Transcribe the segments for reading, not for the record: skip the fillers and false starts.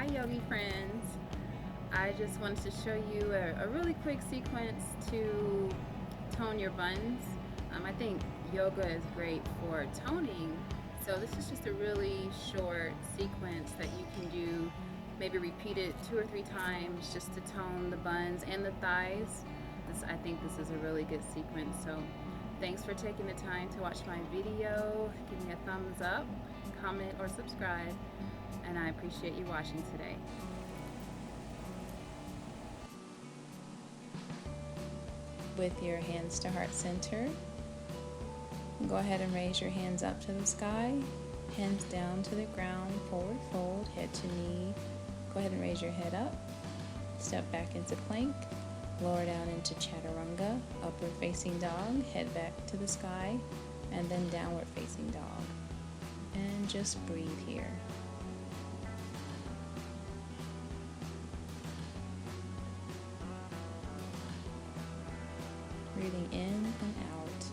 Hi yogi friends. I just wanted to show you a really quick sequence to tone your buns. I think yoga is great for toning, so this is just a really short sequence that you can do. Maybe repeat it 2 or 3 times just to tone the buns and the thighs. I think this is a really good sequence. So thanks for taking the time to watch my video. Give me a thumbs up, comment, or subscribe, and I appreciate you watching today. With your hands to heart center, go ahead and raise your hands up to the sky, hands down to the ground, forward fold, head to knee. Go ahead and raise your head up, step back into plank, lower down into chaturanga, upward facing dog, head back to the sky, and then downward facing dog. And just breathe here. Breathing in and out.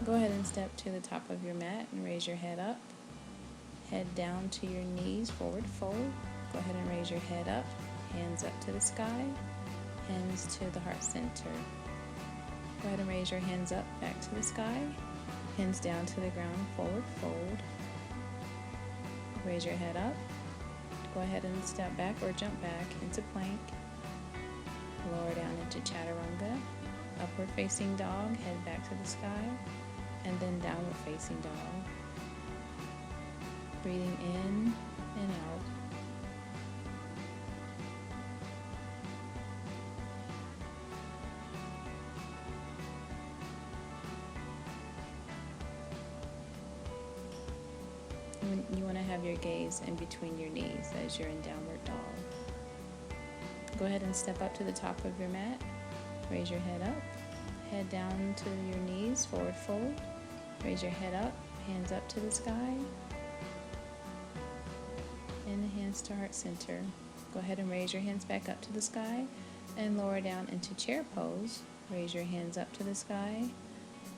Go ahead and step to the top of your mat and raise your head up. Head down to your knees, forward fold. Go ahead and raise your head up, hands up to the sky, hands to the heart center. Go ahead and raise your hands up, back to the sky, hands down to the ground, forward fold. Raise your head up. Go ahead and step back or jump back into plank. Lower down into chaturanga, upward facing dog, head back to the sky, and then downward facing dog. Breathing in and out. You want to have your gaze in between your knees as you're in downward dog. Go ahead and step up to the top of your mat. Raise your head up. Head down to your knees, forward fold. Raise your head up, hands up to the sky. And the hands to heart center. Go ahead and raise your hands back up to the sky and lower down into chair pose. Raise your hands up to the sky,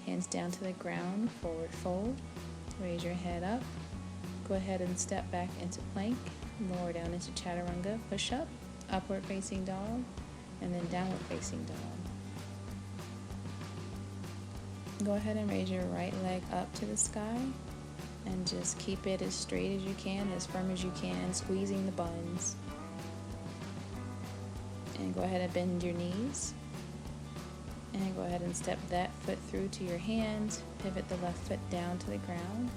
hands down to the ground, forward fold. Raise your head up. Go ahead and step back into plank, lower down into chaturanga, push up, upward facing dog, and then downward facing dog. Go ahead and raise your right leg up to the sky and just keep it as straight as you can, as firm as you can, squeezing the buns. And go ahead and bend your knees. And go ahead and step that foot through to your hands, pivot the left foot down to the ground,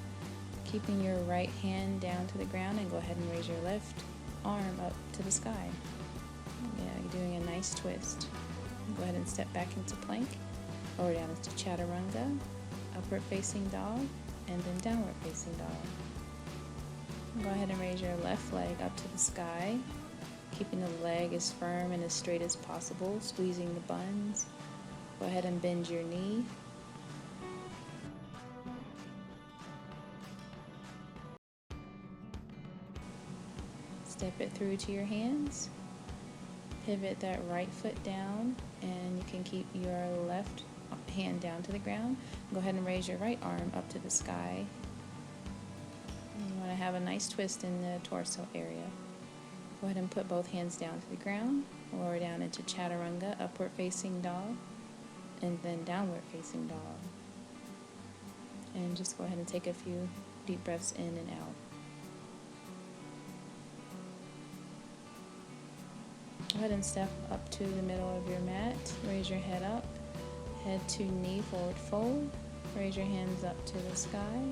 keeping your right hand down to the ground, and go ahead and raise your left arm up to the sky. Yeah, you're doing a nice twist. Go ahead and step back into plank, lower down into chaturanga, upward facing dog, and then downward facing dog. Go ahead and raise your left leg up to the sky, keeping the leg as firm and as straight as possible, squeezing the buns. Go ahead and bend your knee. Step it through to your hands. Pivot that right foot down, and you can keep your left hand down to the ground. Go ahead and raise your right arm up to the sky. You want to have a nice twist in the torso area. Go ahead and put both hands down to the ground, lower down into chaturanga, upward facing dog, and then downward facing dog. And just go ahead and take a few deep breaths in and out. Go ahead and step up to the middle of your mat. Raise your head up, head to knee, forward fold. Raise your hands up to the sky.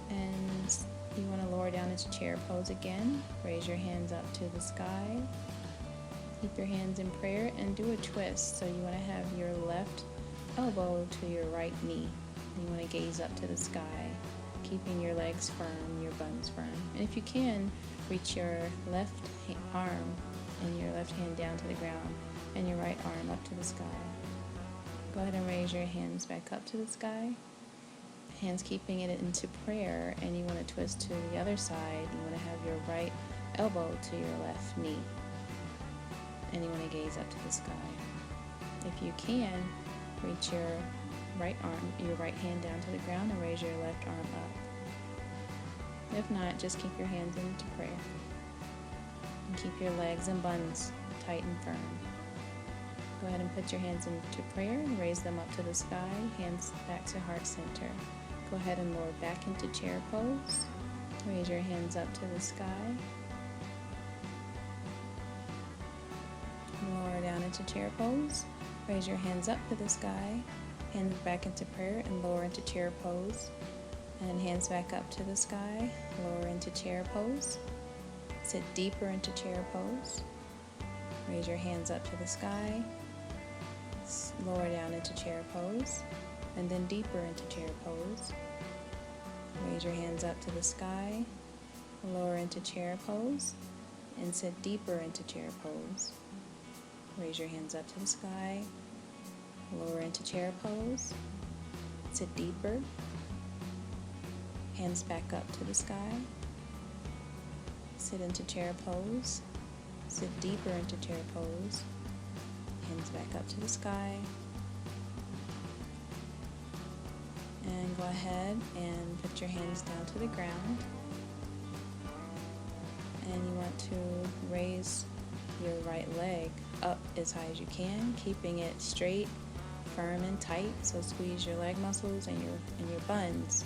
And you want to lower down into chair pose again. Raise your hands up to the sky. Keep your hands in prayer and do a twist. So you want to have your left elbow to your right knee. And you want to gaze up to the sky, keeping your legs firm, your buns firm. And if you can, reach your left arm and your left hand down to the ground and your right arm up to the sky. Go ahead and raise your hands back up to the sky. Hands keeping it into prayer, and you want to twist to the other side. You want to have your right elbow to your left knee, and you want to gaze up to the sky. If you can, reach your right hand down to the ground and raise your left arm up. If not, just keep your hands into prayer. And keep your legs and buns tight and firm. Go ahead and put your hands into prayer and raise them up to the sky, hands back to heart center. Go ahead and lower back into chair pose. Raise your hands up to the sky. Lower down into chair pose. Raise your hands up to the sky, hands back into prayer and lower into chair pose. And hands back up to the sky, lower into chair pose. Sit deeper into chair pose. Raise your hands up to the sky, lower down into chair pose, and then deeper into chair pose. Raise your hands up to the sky, lower into chair pose, and sit deeper into chair pose. Raise your hands up to the sky, lower into chair pose, sit deeper, hands back up to the sky, sit into chair pose, sit deeper into chair pose, hands back up to the sky, and go ahead and put your hands down to the ground, and you want to raise your right leg up as high as you can, keeping it straight, firm and tight. So squeeze your leg muscles and your buns,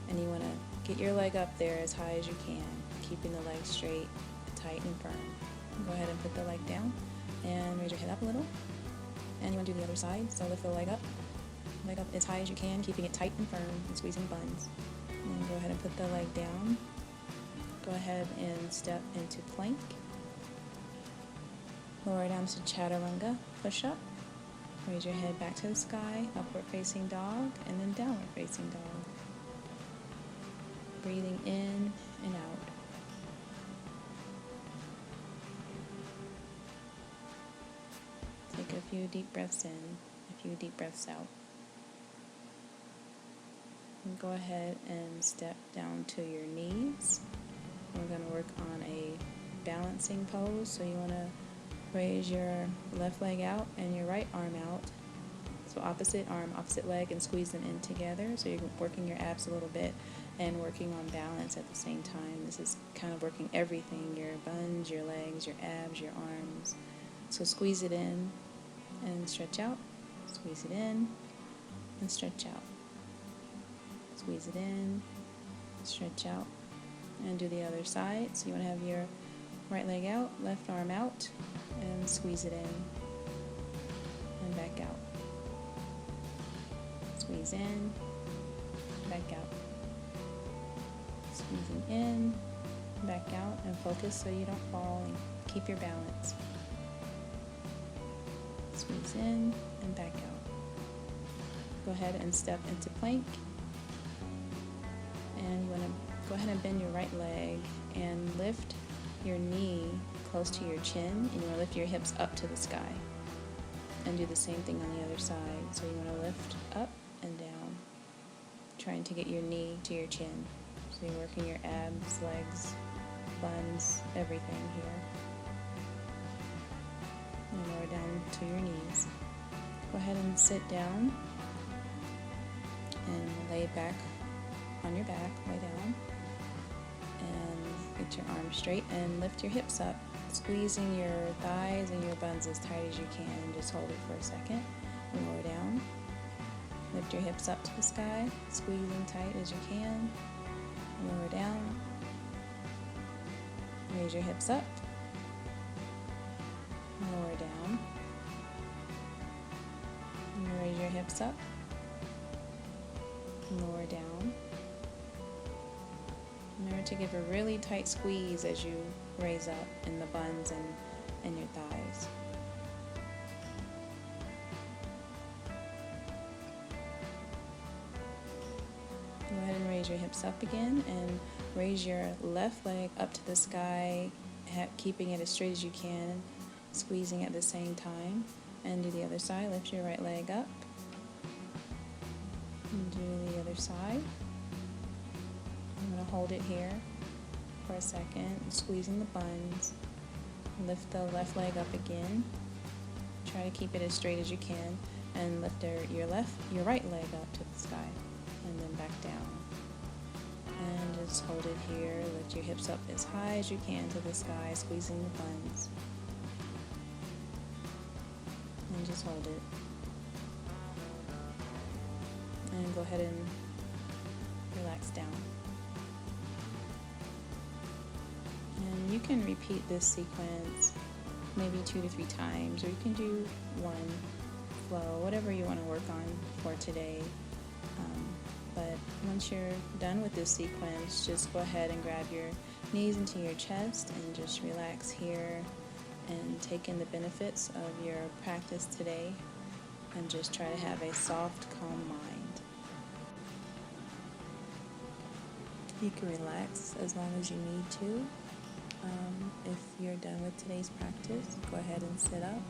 and you want to get your leg up there as high as you can, keeping the leg straight, tight and firm. Go ahead and put the leg down and raise your head up a little, and you want to do the other side. So lift the leg up as high as you can, keeping it tight and firm and squeezing buns. And go ahead and put the leg down. Go ahead and step into plank. Lower down to chaturanga, push up. Raise your head back to the sky, upward facing dog, and then downward facing dog. Breathing in and out. Take a few deep breaths in, a few deep breaths out. And go ahead and step down to your knees. We're going to work on a balancing pose. So you want to raise your left leg out and your right arm out. So opposite arm, opposite leg, and squeeze them in together. So you're working your abs a little bit and working on balance at the same time. This is kind of working everything, your buns, your legs, your abs, your arms. So squeeze it in and stretch out. Squeeze it in and stretch out. Squeeze it in, stretch out, and do the other side. So you want to have your right leg out, left arm out, and squeeze it in and back out. Squeeze in, back out. Squeezing in, back out, and focus so you don't fall and keep your balance. Squeeze in and back out. Go ahead and step into plank. And you want to go ahead and bend your right leg and lift your knee close to your chin, and you want to lift your hips up to the sky. And do the same thing on the other side. So you want to lift up and down, trying to get your knee to your chin. So you're working your abs, legs, buns, everything here. And lower down to your knees. Go ahead and sit down and lay back on your back, lay down, and get your arms straight and lift your hips up, squeezing your thighs and your buns as tight as you can. Just hold it for a second and lower down. Lift your hips up to the sky, squeezing tight as you can, and lower down. Raise your hips up, and lower down. And raise your hips up, and lower down. Remember to give a really tight squeeze as you raise up in the buns and your thighs. Go ahead and raise your hips up again and raise your left leg up to the sky, keeping it as straight as you can, squeezing at the same time. And do the other side. Lift your right leg up. And do the other side. I'm going to hold it here for a second, squeezing the buns. Lift the left leg up again. Try to keep it as straight as you can, and lift your right leg up to the sky, and then back down. And just hold it here. Lift your hips up as high as you can to the sky, squeezing the buns. And just hold it. And go ahead and relax down. And you can repeat this sequence maybe 2 to 3 times, or you can do one flow, whatever you want to work on for today. But once you're done with this sequence, just go ahead and grab your knees into your chest and just relax here and take in the benefits of your practice today, and just try to have a soft, calm mind. You can relax as long as you need to. If you're done with today's practice, go ahead and sit up.